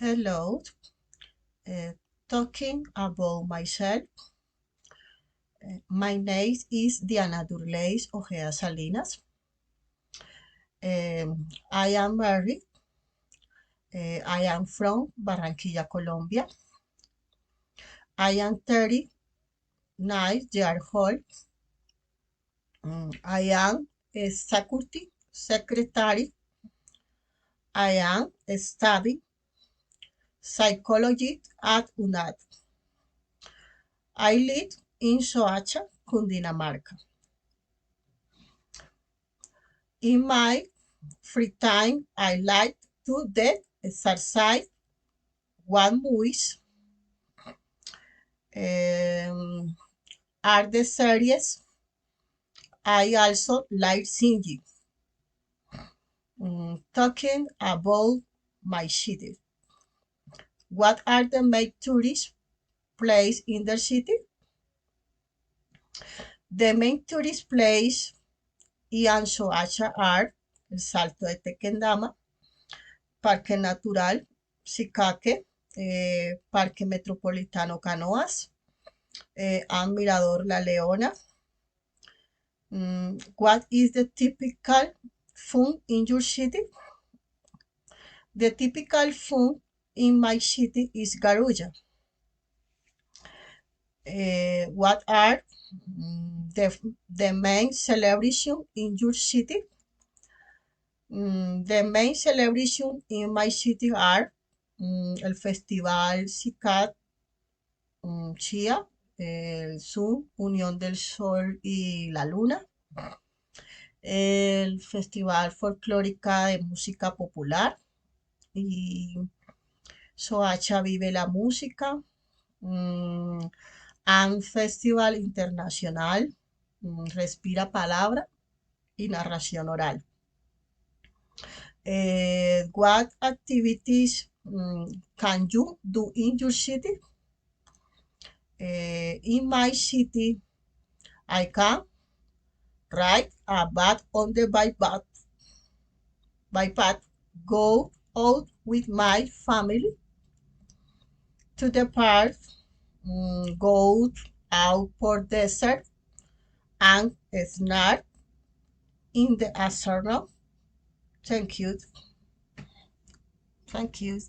Hello, uh, talking about myself. My name is Diana Durleis Ojeda Salinas. I am married. I am from Barranquilla, Colombia. I am 39 years old. I am a security secretary. I am studying psychology at UNAD. I live in Soacha, Cundinamarca. In my free time, I like to do exercise, watch movies, um, art the series. I also like singing. Talking about my city. What are the main tourist places in the city? The main tourist place in Soacha are el Salto de Tequendama, Parque Natural Sicaque, Parque Metropolitano Canoas, and Mirador La Leona. What is the typical food in your city? The typical food in my city is garulla. What are the main celebration in your city? The main celebration in my city are el Festival CICAT, Chía, el Sun, Unión del Sol y la Luna, el Festival Folclórica de Música Popular y Soacha Vive la Música, and Festival Internacional, Respira Palabra y Narración Oral. What activities can you do in your city? In my city, I can ride a bike on the bike path, go out with my family to the park, go out for dessert, and snack in the afternoon. Thank you. Thank you.